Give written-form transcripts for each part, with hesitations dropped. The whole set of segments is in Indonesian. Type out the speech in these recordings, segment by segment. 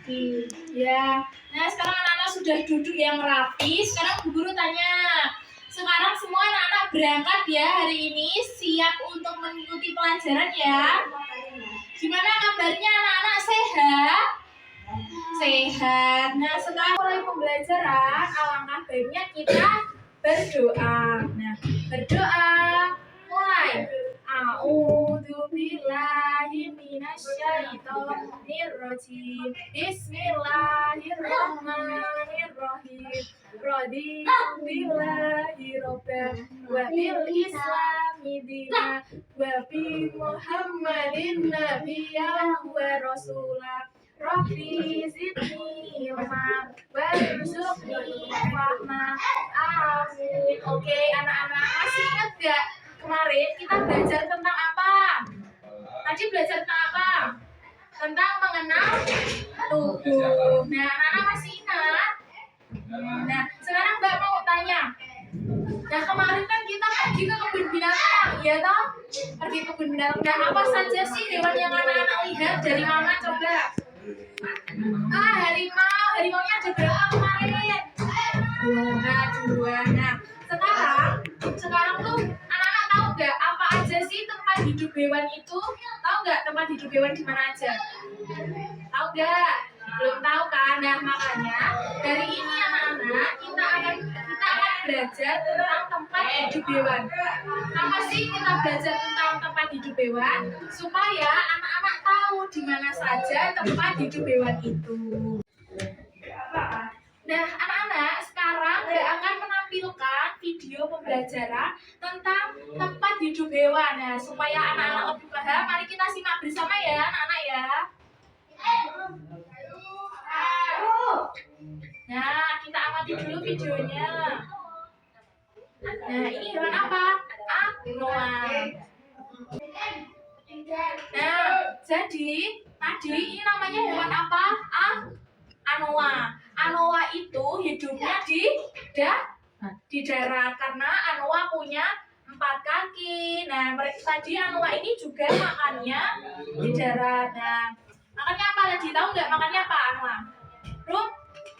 Ya. Nah, sekarang anak-anak sudah duduk yang rapi. Sekarang Bu Guru tanya. Sekarang semua anak-anak berangkat ya hari ini, siap untuk mengikuti pelajaran ya. Gimana kabarnya anak-anak, sehat? Sehat. Nah, setelah mulai pembelajaran, alangkah baiknya kita berdoa. Nah, berdoa. Mulai. A'udzu billahi minasyaitonir rajim. Bismillahirrahmanirrahim. Raditu billahi robban wa bil islami dina wa bi Muhammadin nabiyyan wa rasulah. Rabbi zidni ilma warzuqni fahma. Amin. Oke, anak-anak, masih ingat gak kemarin kita belajar tentang apa? Tadi belajar tentang apa? Tentang mengenal tubuh. Nah, anak-anak masih ingat? Nah, sekarang Mbak mau tanya. Nah, kemarin kan kita pergi ke kebun binatang, ya toh? Pergi ke kebun binatang. Nah, apa saja sih hewan yang anak-anak lihat dari mana coba? Harimau. Harimaunya ada berapa kemarin? Dua. Nah, sekarang tuh anak-anak tahu nggak apa aja sih tempat hidup hewan itu? Tahu nggak tempat hidup hewan di mana aja? Tahu nggak? Belum tahu kan? Nah, makanya dari ini anak-anak kita akan belajar tentang tempat hidup hewan. Apa sih kita belajar tentang tempat hidup hewan? Supaya anak-anak tahu di mana saja tempat hidup hewan itu. Nah, anak-anak sekarang saya akan menampilkan video pembelajaran tentang tempat hidup hewan. Nah, supaya anak-anak lebih paham, mari kita simak bersama ya, anak-anak ya. Nah, kita amati dulu videonya. Nah, ini hewan apa? Anoa. Nah, jadi tadi ini namanya hewan apa? Anoa. Anoa itu hidupnya di darat karena anoa punya 4 kaki. Nah, tadi anoa ini juga makannya di darat. Nah, makannya apa tadi? Tahu nggak makannya apa anoa?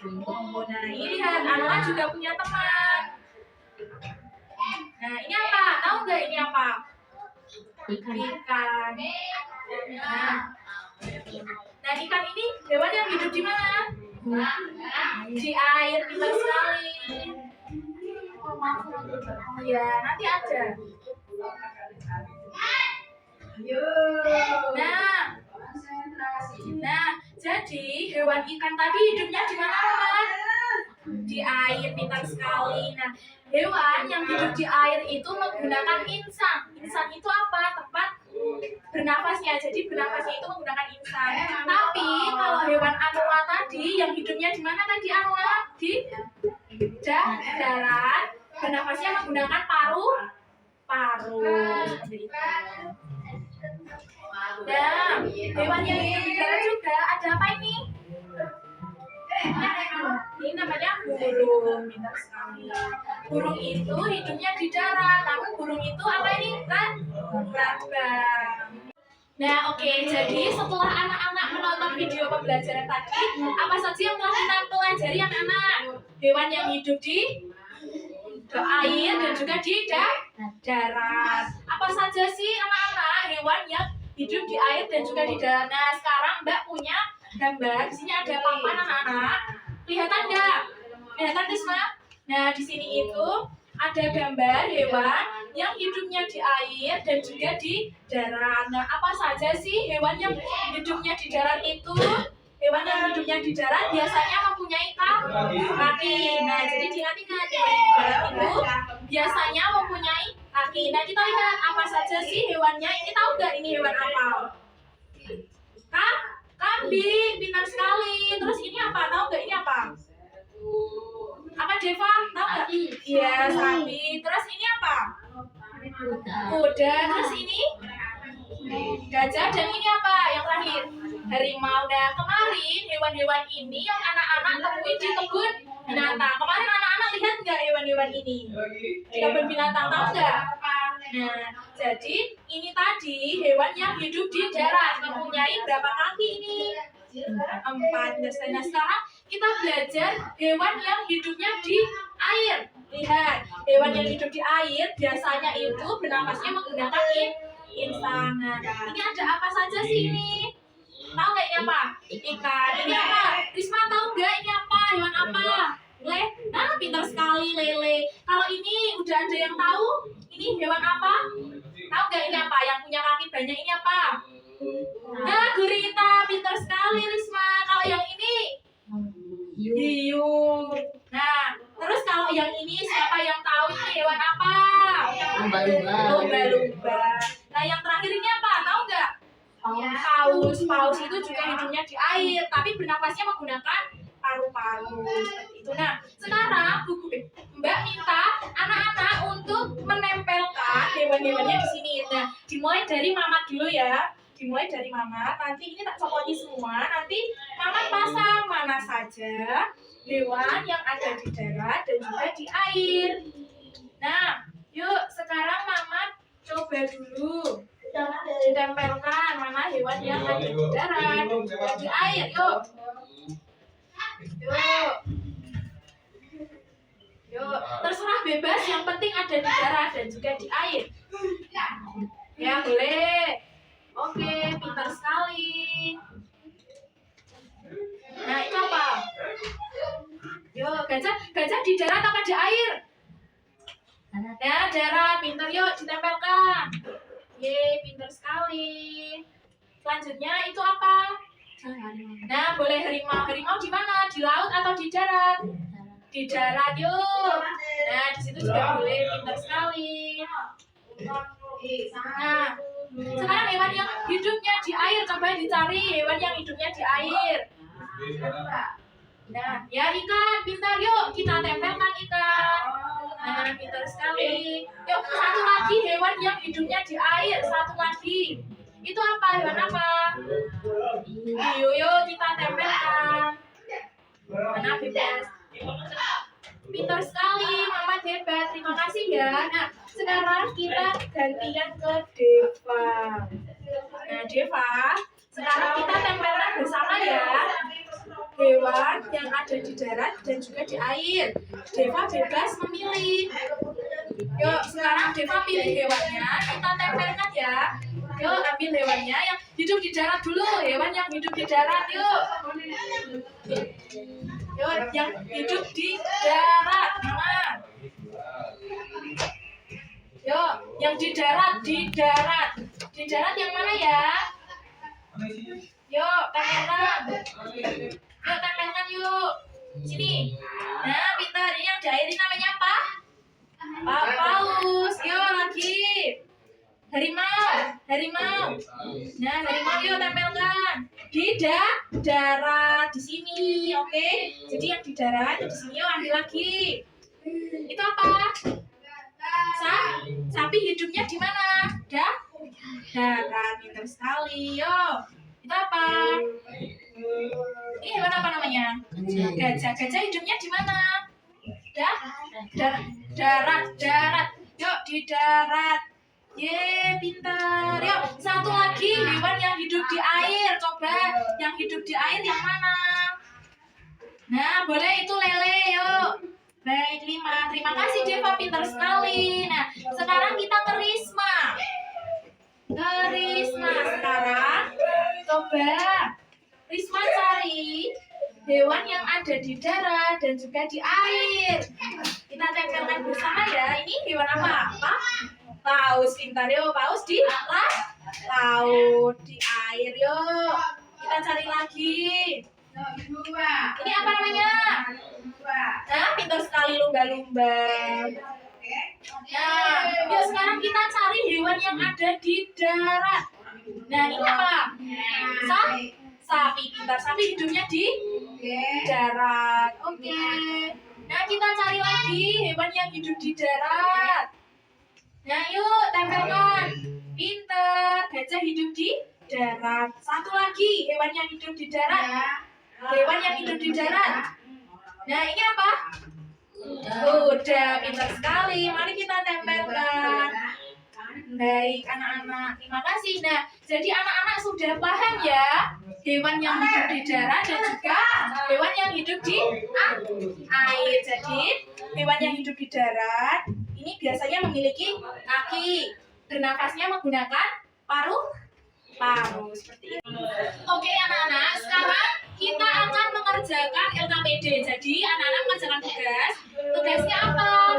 Nah, ini lihat anoa juga punya teman. Nah, ini apa? Tahu nggak ini apa? Ikan. Nah, ikan ini hewan yang hidup di mana? Di air, pintar sekali. Ya, nanti ada. Nah, jadi hewan ikan tadi hidupnya di mana, Roman? Di air, pintar sekali. Nah, hewan yang hidup di air itu menggunakan insang. Insang itu apa? Tempat bernafasnya. Jadi bernafasnya itu menggunakan insang. Tapi kalau hewan anoa tadi yang hidupnya di mana tadi anoa? Di darat. Bernafasnya menggunakan paru. Seperti itu. Nah, hewan yang hidup di darat juga ada apa ini? Ini namanya burung. Pintar sekali. Burung itu hidupnya di darat. Namun burung itu apa ini? Terbang. Nah, oke. Jadi setelah anak-anak menonton video pembelajaran tadi, apa saja yang telah kita pelajari anak-anak? Hewan yang hidup di air dan juga di darat. Apa saja sih anak-anak hewan yang hidup di air dan juga di darat? Nah, sekarang Mbak punya gambar. Di sini ada papan anak-anak. Kelihatan nggak? Kelihatan Risma? Nah, di sini itu ada gambar hewan yang hidupnya di air dan juga di darat. Nah, apa saja sih hewan yang hidupnya di darat itu? Hewan yang hidupnya di darat biasanya mempunyai kaki. Nah, jadi diingat-ingat hewan yang di darat itu biasanya mempunyai kaki. Nah, kita lihat apa saja sih hewannya. Ini tahu nggak ini hewan apa? Kambing, pintar sekali. Terus ini apa? Tahu nggak ini apa? Apa Deva? Tahu nggak? Iya, sapi. Terus ini apa? Kuda. Terus ini? Gajah. Dan ini apa? Yang terakhir? Harimau. Nah, kemarin hewan-hewan ini yang anak-anak temui di kebun binatang. Kemarin anak-anak lihat nggak hewan-hewan ini? Di kebun binatang, tahu nggak? Nah, jadi ini tadi hewan yang hidup di darat mempunyai berapa kaki ini? 4. Nah, sekarang kita belajar hewan yang hidupnya di air. Lihat, hewan yang hidup di air biasanya itu bernafasnya menggunakan insang. Nah, ini ada apa saja sih ini? Tahu nggak ini apa? Ikan. Ini apa? Risma tahu nggak ini apa? Hewan apa? Lele. Nah, pintar sekali lele. Kalau ini udah ada yang tahu? Ini hewan apa? Tahu nggak ini apa? Yang punya kaki banyak ini apa? Nah, gurita. Pintar sekali Risma. Kalau yang ini? Hiu. Nah, terus kalau yang ini siapa yang tahu ini hewan apa? Lumba-lumba. Nah, yang terakhir ini apa? Tahu nggak? Paus. Paus itu juga hidupnya di air, tapi bernafasnya menggunakan paru-paru. Seperti itu. Nah, sekarang Mbak minta anak-anak untuk menempelkan hewan-hewannya di sini. Nah, dimulai dari Mama dulu ya. Dimulai dari Mama. Nanti ini tak copotin semua. Nanti Mama pasang mana saja hewan yang ada di darat dan juga di air. Nah, yuk sekarang Mama coba dulu ditempelkan mana hewan yang ada di darat dan di air. Yuk. Yuk, terserah bebas, yang penting ada di darat dan juga di air. Ya, boleh. Oke, pintar sekali. Nah, itu apa? Yuk, gajah di darat apa di air? Ya, darat. Pintar, yuk ditempelkan. Yeay, pintar sekali. Selanjutnya itu apa? Nah, boleh harimau. Harimau di mana? Di laut atau di darat? Di darat, yuk. Nah, di situ juga boleh. Pintar sekali. Nah, sekarang hewan yang hidupnya di air, coba dicari hewan yang hidupnya di air. Nah, ya ikan, pintar yuk, kita tempelkan ikan. Nah, pintar sekali. Yuk, satu lagi hewan yang hidupnya di air, satu lagi. Itu apa? Hewan apa? Hiu, yuk kita tempelkan. Mana bebas. Pintar sekali, Mama hebat. Terima kasih ya. Nah, sekarang kita gantian ke Deva. Nah, Deva, sekarang kita tempelkan bersama ya hewan yang ada di darat dan juga di air. Deva bebas memilih. Yuk, sekarang Deva pilih hewannya, kita tempelkan ya. Yuk, ambil hewannya yang hidup di darat dulu. Hewan yang hidup di darat, yuk. Yuk, yang hidup di darat. Mana? Yuk, yang di darat, di darat. Di darat yang mana ya? Yuk, tempelkan. Yuk, tempelkan yuk. Sini. Nah, pintar. Ini yang di air ini namanya apa? Paus. Yuk, lagi. Harimau. Harimau. Nah, harimau yuk tempelkan. Di darat. Di sini. Oke. Jadi yang di darat, di sini yuk ambil lagi. Itu apa? Sapi hidupnya di mana? Darat. Pintar sekali. Yuk. Itu apa? Ini hewan apa namanya? Gajah. Gajah hidupnya di mana? Darat. Yuk, di darat. Ye, pintar. Yuk, satu lagi hewan yang hidup di air. Coba, yang hidup di air yang mana? Nah, boleh itu lele. Yuk. Baik, 5. Terima kasih Deva, pintar sekali. Nah, sekarang kita ke Risma. Sekarang coba Risma cari hewan yang ada di darat dan juga di air. Kita tempelkan bersama ya. Ini hewan apa? Paus. Pintar yuk. Paus di laut, di air yuk. Kita cari lagi. Ini apa namanya? Nah, pintar sekali lumba-lumba. Nah, yuk sekarang kita cari hewan yang ada di darat. Nah, ini apa? Sapi. Pintar. Sapi hidupnya di darat. Oke. Nah, kita cari lagi hewan yang hidup di darat. Nah, yuk tempelkan. Pintar. Gajah hidup di darat. Satu lagi hewan yang hidup di darat. Hewan yang hidup di darat. Nah, ini apa? Kuda. Pintar sekali. Mari kita tempelkan. Baik, anak-anak. Terima kasih. Nah, jadi anak-anak sudah paham ya hewan yang hidup di darat dan juga hewan yang hidup di air. Jadi, hewan yang hidup di darat ini biasanya memiliki kaki. Bernafasnya menggunakan paru-paru seperti itu. Oke, anak-anak, sekarang kita akan mengerjakan LKPD. Jadi, anak-anak mengerjakan tugas. Tugasnya apa?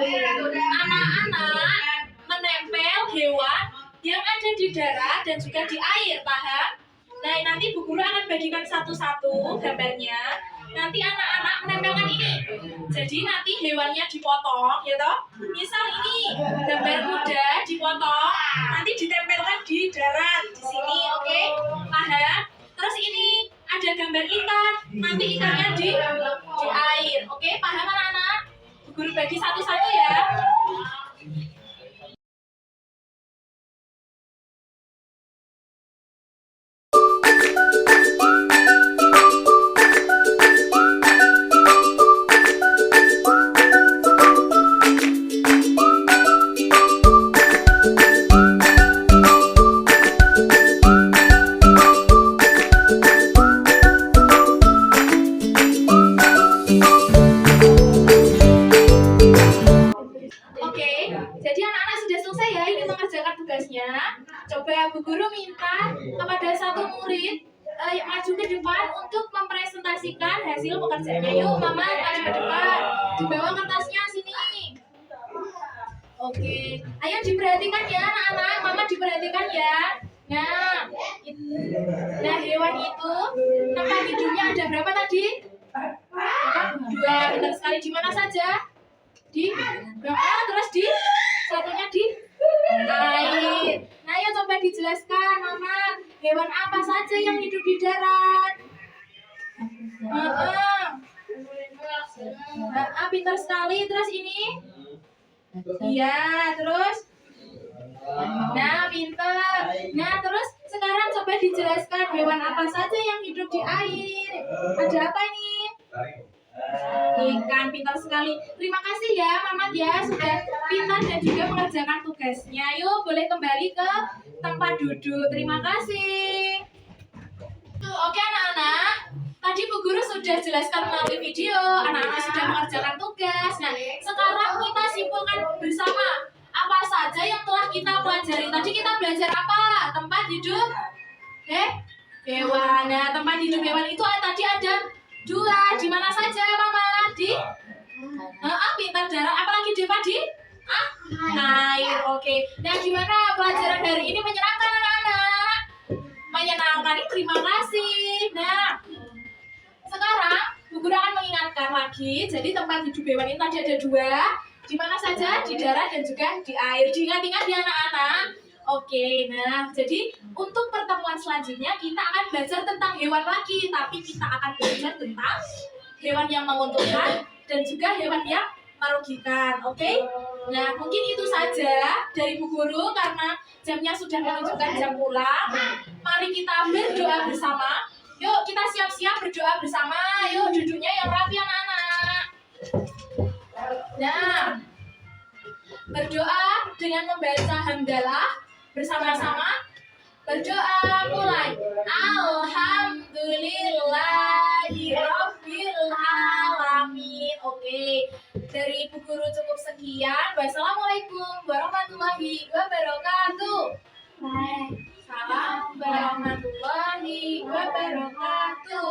Anak-anak menempel hewan yang ada di darat dan juga di air, paham? Nah, nanti Bu Guru akan bagikan satu-satu gambarnya. Nanti anak-anak menempelkan ini. Jadi nanti hewannya dipotong, ya toh? Misal ini gambar kuda dipotong, nanti ditempelkan di darat di sini, oke? Paham? Terus ini ada gambar ikan, nanti ikannya di air, oke? Paham anak-anak? Bu Guru bagi satu-satu ya. Jadi anak-anak sudah selesai ya ini mengerjakan tugasnya. Coba Bu Guru minta kepada satu murid maju ke depan untuk mempresentasikan hasil pekerjaannya. Yuk, Mama maju ke depan. Dibawa kertasnya sini. Oke, ayo diperhatikan ya anak-anak. Mama diperhatikan ya. Nah, hewan itu tempat hidupnya ada berapa tadi? Dua. Benar sekali. Di mana saja? Di bawah, terus di satunya di air. Nah, ya coba dijelaskan, Mama. Hewan apa saja yang hidup di darat? Pintar sekali. Terus ini? Iya, terus? Nah, pintar. Nah, terus sekarang coba dijelaskan hewan apa saja yang hidup di air. Ada apa ini? Ikan. Pintar sekali. Terima kasih ya Mamat ya sudah pintar dan juga mengerjakan tugasnya. Yuk boleh kembali ke tempat duduk. Terima kasih. Oke anak-anak, tadi Bu Guru sudah jelaskan melalui video. Anak-anak sudah mengerjakan tugas. Nah, sekarang kita simpulkan bersama apa saja yang telah kita pelajari. Tadi kita belajar apa? Tempat hidup hewan. Nah, tempat hidup hewan itu tadi ada dua. Di mana saja Mama? Di pintar darat. Apalagi di air. Oke. Nah, gimana pelajaran hari ini menyenangkan anak-anak? Menyenangkan. Terima kasih. Nah, sekarang Bu Guru akan mengingatkan lagi. Jadi tempat hidup hewan ini tadi ada dua. Di mana saja? Di darat dan juga di air. Diingat-ingat ya anak-anak. Oke, nah jadi untuk pertemuan selanjutnya kita akan belajar tentang hewan lagi, tapi kita akan belajar tentang hewan yang menguntungkan dan juga hewan yang merugikan. Oke? Nah, mungkin itu saja dari Bu Guru karena jamnya sudah menunjukkan jam pulang. Mari kita berdoa bersama. Yuk kita siap-siap berdoa bersama. Yuk duduknya yang rapi anak-anak. Nah, berdoa dengan membaca hamdalah bersama-sama. Berdoa mulai. Alhamdulillahirabbil alamin. Oke. Dari Bu Guru cukup sekian. Wassalamualaikum warahmatullahi wabarakatuh. Waalaikumsalam warahmatullahi wabarakatuh.